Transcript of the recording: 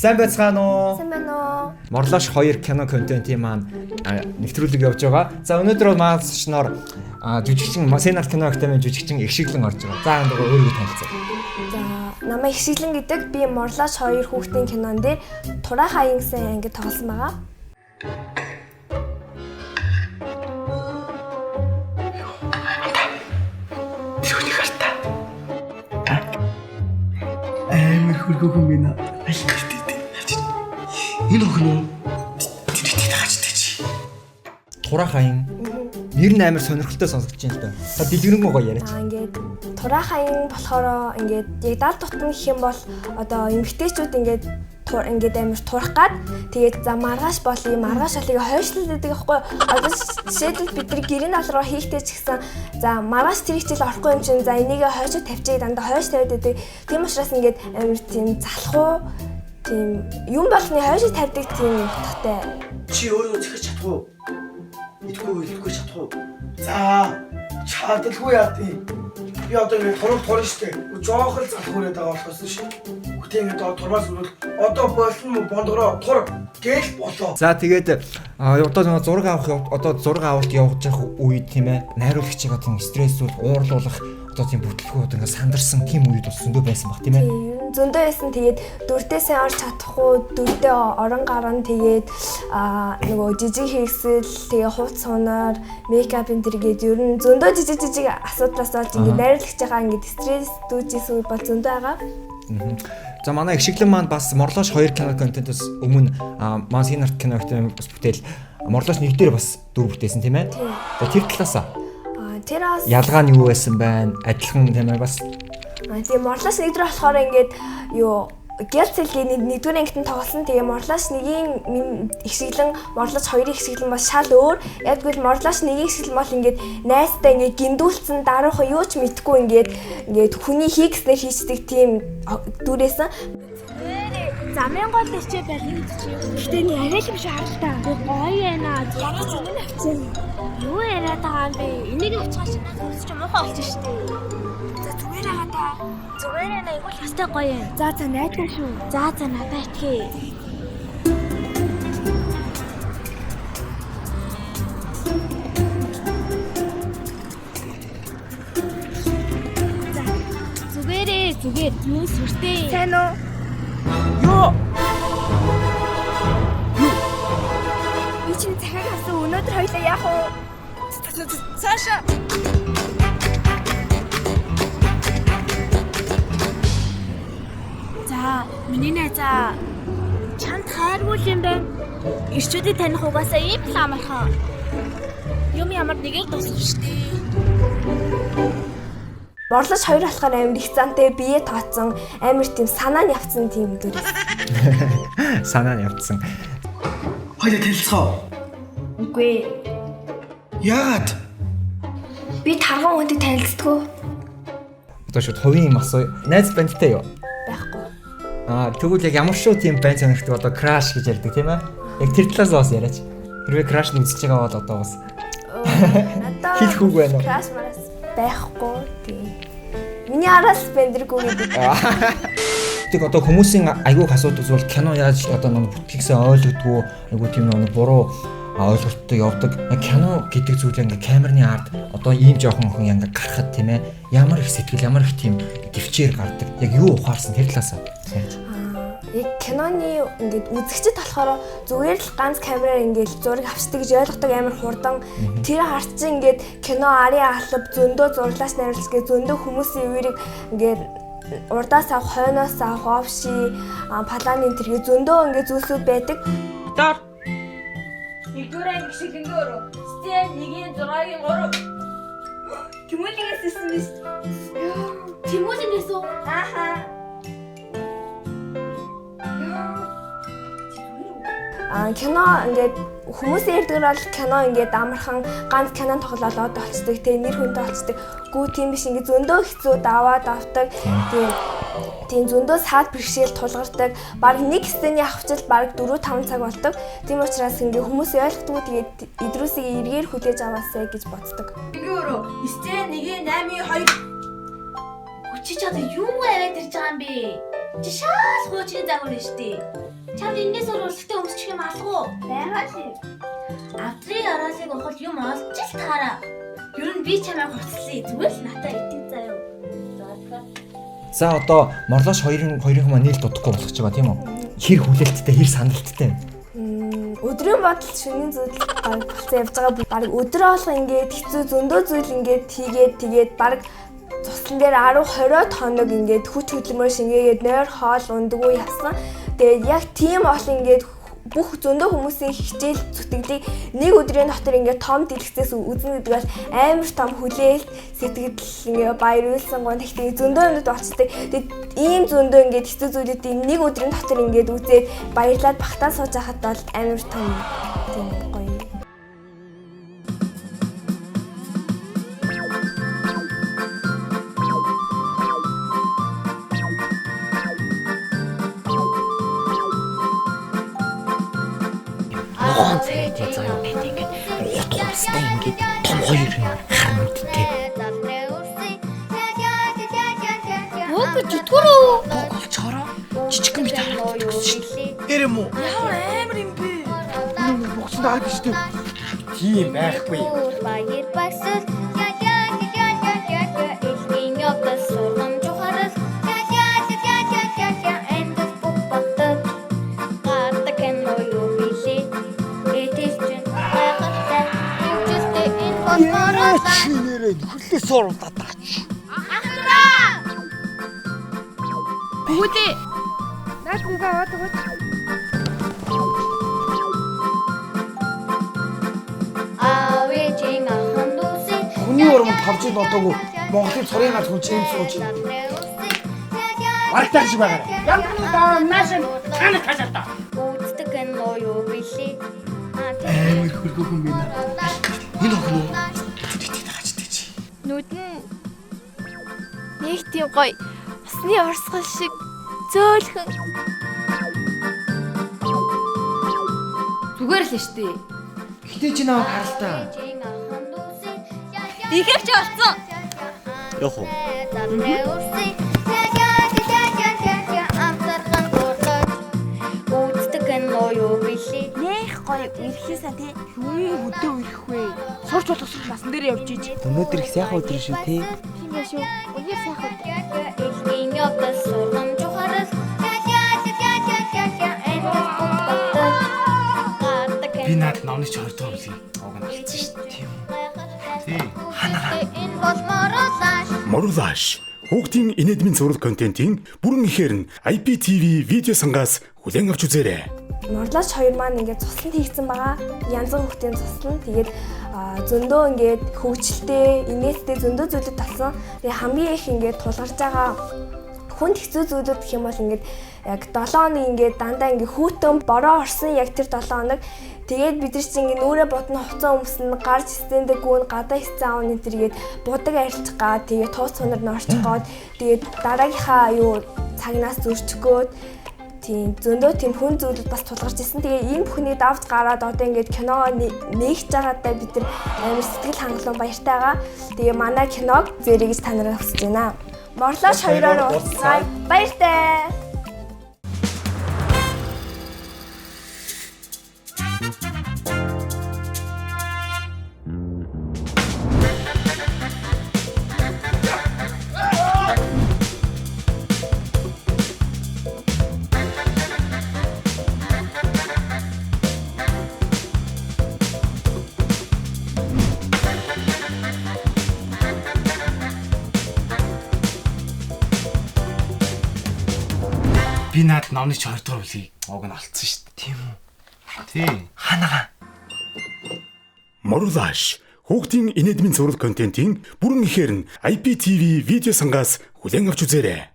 Сайн байцгаана уу? Сайн байна уу? Морлоош 2 кино контентын маань нэвтрүүлэг явж байгаа. За өнөөдөр маасчноор жүжигчин Сенат кино академийн жүжигчин Игшиглэн орж байгаа. За энэ өөрийгөө танилцъя. За, намайг Игшиглэн гэдэг. Би Морлоош 2 хүүхдийн кинон дээр Тураа хаян гэсэн ангид тоглосон байгаа. Тэрхүүний карта. Амар хөргөөхөн байна. Энэ охин тэрийтэй таачтай чи. Тураа хаян. Нэр нь амар сонирхолтой сонсогдож байна л да. Та дэлгэрэнгүй гоё яриач. Ингээд Тураа хаян болохоор ингээд яг дал тутам гэх юм бол одоо эмэгтэйчүүд ингээд амар турах гад тэгээд за маргааш болъё маргааш шалыг хойшлуулдаг байхгүй одоо жишээлбэл бид нар гэрийн нал руу хийхтэй ч гэсэн за маргааш тэр хичээл орохгүй юм чинь за энийг хойшоо тавьчих дандаа хойш тавиад байдаг тийм учраас ингээд амар тийм залхуу тийм юм болгоны хойшоо тавьдаг тийм утгатай Чи өөрөө зэхэж чадах уу? Идэхгүй чадах уу? За чадалгүй яа тий. Би одоо ингэ турах штэ. Жоохол залхуураад байгаа болохоос шин. Үгүй ингэ турмаас өрөөл одоо болсон юм бондороо тур гээл болоо. За тэгээд одоо нэг зураг авалт явж явах үед тийм ээ найруулагчигаа тийм стрессүүд уурлуулах одоо тийм бүтлгүүд ингээ сандарсан тийм үед бас зөндөө байсан баг тийм ээ. Зөндөө байсан тэгээд дүрдээ сайн орж чадахгүй дүрдээ орон гарan тэгээд нөгөө жижиг хэрэгсэл тэгээ хувц сунаар мейкап энэ төргээд ер нь зөндөө жижиг асуудлаас болж ингээ найруулагчаа ингээ стресс дүүжсэн үе бол зөндөө байгаа. За манай Игшиглэн маань бас Морлоош 2 кино контентоос өмнө Сенат кино академийн бас бүтээл Морлоош 1 дээр бас дүр бүтээсэн тийм ээ. Тэр талаасаа Тэр бас ялгаа нь юу байсан байна? Адилхан тийм ээ бас. Тийм Морлоош 1 дээр болохоор ингээд юу Гялцэлгийн 1-р ангид нь тоглосон. Тэгээ Морлоош 1-ийн Игшиглэн Морлоош 2-ийн Игшиглэн бас шал өөр. Яг гэвэл Морлоош 1-ийн Игшиглэн бол ингээд найстай ингээд гиндүүлсэн даруухан юу ч мэдгүй ингээд хүний хийгснээр хийцдэг тийм дүрээсэн. Замын гол чи барин чи. Гэтэ нэг арай л биш харж та. Гоё яана. Ямар ч юм авчихсан. Юу яриад байгаа юм бэ? Энийг авчихсан чинь надад ч муухай болчих шүү дээ. За зүгээр байгаа та. Зүгээр яана игэл хастай гоё юм. За найдаа шүү. За надад итгэе. Зүгээр юу сүртэй. Сайн уу? Ёо. Би чинь захиаг авсан өнөөдөр хоёлаа яах вэ? Цаашаа. За, миний найзаа чамд хайргүй юм байна. Ирчүүдийг таних угаасаа ийм л амархан. Юм ямар нэгийг дуусах штеп. Морлоош 2 болохоор амар их зантай бие тооцсон амар тийм санаа нь явцсан тийм дүр. Санаа нь явцсан. Хоёул танилцгаа. Үгүй. Яагаад? Би тарган хүнтэй танилцдаггүй Одоо шууд хувийн юм асуу. Найз бандтай юу? байхгүй. Тэгвэл яг ямар шүү тийм банд сонирхдаг одоо краш гэж ярьдаг тийм ээ. Яг тэр талаас бас яриач. Хэрвээ краш нь үзэж байгаа бол одоо бас Надаа хит хүүг байна уу? краш мараас байхгүй тийм. Миний араас бэндэргүй гэдэг. Тэг одоо хүмүүсийн айгуух асуудал бол кино яаж одоо нэг бүтгэгсээ ойлгодгоо айгуу тийм нэг буруу ойлголттой явдаг. Кино гэдэг зүйл ингээ камерны ард одоо ийм жоохон охин ингээ гарахад тийм ээ ямар их сэтгэл ямар их тийм төвчээр гардаг. Яг юу ухаарсан тэр талаасаа. Яг киноны ингээд үзэгчд болохоор зүгээр л ганц камераар ингээд зураг авчдаг гэж ойлгодог амар хурдан. Тэр харц чинь ингээд кино арын алба зөндөө зурлаас найруулж гээ зөндөө хүмүүсийн үерийг ингээд урдаас авах, хойноос авах, овши, паланы тэргээ зөндөө ингээд зүйлсүүд байдаг. Дор. 1-р анги Игшиглэнгээр 1-ийн 6-ийн 3. Тэмүүлгээс ирсэн биз? Тэмүүлээс үү? Ааха. Кино ингээд хүмүүсийн ярьдаг бол кино ингээд амархан ганц кинон тоглоод болцдог те нэр хүнтэй болцдог. Гүү тийм биш ингээд зөндөө хэцүү даваад авдаг. Тийм зөндөө саад бэрхшээл тулгардаг. Бараг нэг сцены авчил бараг 4-5 цаг болдог. Тийм учраас ингээд хүмүүс ойлгохгүй тэгээд идрүүсийг эргээр хүлээж аваасаа гэж боддог. Өөрөө 9-1-ийн 8-ийн 2. Чи ч одоо юу яриад ирж байгаа юм бэ? Чи шал хуучны загвар нь штий. Чамд энэс өөр өсөлтөө өмсчих юм алгуу. Байгаа л. Авдрын араалыг ухал юм олж л таараа. Ер нь би чамайг хувцлаа. Зүгээр л натаа итэг заяа. За одоо морлоош хоёрын маань нийлд дутхгүй болох ч байгаа тийм үү? Хэр хүлээлттэй, хэр саналттай. Өдрийн бодол шөнийн зүйл болцсон явж байгаа. Бараг өдрөө олго ингээд хэцүү зөндөө зүйл ингээд тэгээд бараг цуслан дээр 10-20 хоног ингээд хүч хөдөлмөр шингээгээд нойр хоол ундаггүй явсан. Тэгээд яг тийм олон ингээд бүх зөндөө хүмүүсийн хичээл зүтгэдэг нэг өдрийн дотор ингээд том дэлгэцээс үзнэ гэдэг бол амар том хүлээлт сэтгэл ингээд баяр үйлсэн гоо тэгтээ зөндөө юмуд болцдог. Тэгээд ийм зөндөө ингээд хэцүү зүйлүүдийн нэг өдрийн дотор ингээд үзээд баярлаад багтаа сууж байхад бол амар том тийм гоё. Том хоёр хар мэдтэй. Бог зүтгэрөө. Бог болчоороо жижигхэн бит харагддаг гэсэн шүү дээ. Эрэм үү? Амар юм бэ. Богцсон даа гэж тийм. Тийм байхгүй. Баяр багсал элгийн явдал сургам жухарал эндс бухбахтад гартаг ноё били этэлжин байгаатай южтэй энэ болмороо Чинээрээ хүлээ сууруулаад таач. Бүгдээ. Наад хүнгээ аваад өгөөч. авэжин ахандуси Хүний урам тавж бодоогүй Монголын цорын ганц хүн чинь сууж. Барагтаач байгаарай. Яндаа нааш танах хасаата. үздэг ноё били Амар хөргөөхөн байна. Энэ охин уу? Тэтгэж таачтай чи. Нүд нь нэг тийм гоё усны орсгол шиг зөөлхөн. Зүгээр л штэ. Гэтэ чи наваг харалтаа. Ихэвч олцсон. Яах вэ? Нэх гоё ирхээсаа тий. Юуны хөдөө ирэх вэ? Сурч болгосрол насан дээр явж иж. Өнөөдөр их сайхан өдөр шүү те. Тийм байх шүү. Үнээр сайхан. Элгийн явдал сургам жухарал Би наад номны ч 20 дахь үлээ. Уг нь алцсан шүү дээ. Тийм. Тийм. энэ болмороолаа Моруулаш хүүхдийн инэдмийн зураг контентын бүрэн ихээр нь IPTV видео сангаас хүлээн авч үзээрэй. Морлооч хоёр маань ингээд цусланд хийгдсэн байгаа. Янз бүрийн хүүхдийн цусланд. Тэгээд зөндөө ингээд хөвгчлээ, инээдтэй зөндөө зүйлүүд талсан. Тэгээд хамгийн их ингээд тулгарч байгаа хүнд хэцүү зүйлүүд гэх юм бол ингээд яг 7 хоног ингээд дандаа ингээд хүүтэн бороо орсон яг тэр 7 хоног тэгээд бид нар чинь ингээд нүрэ бодно хуцаа өмснө гарч стендэ гүн гадаа хэцээ аавны тэргээд будаг арилчих гаа тэгээд туус цунар нь орчих гоод тэгээд дараагийнхаа юу цагнаас зөрчихгөөд тийм зөндөө тийм хүн зүйлүүд бас тулгарч ирсэн. Тэгээ энэ бүхнийг давж гараад одоо ингээд кино нээгч байгаадаа бид нар амар сэтгэл хангалуун баяртай байгаа. Тэгээ манай киног зэрэг гэж та нараа хүсэж байна. Морлооч хоёроор уулзсан баяртай. Би наад номны ч 20 дахь үлээ. Уг нь алцсан шүү дээ. Тийм үү? Тийм. Ханага. Моруулаш хүүхдийн инэдмийн зураг контентын бүрэн ихээр нь IPTV видео сангаас хүлээн авч үзээрэй.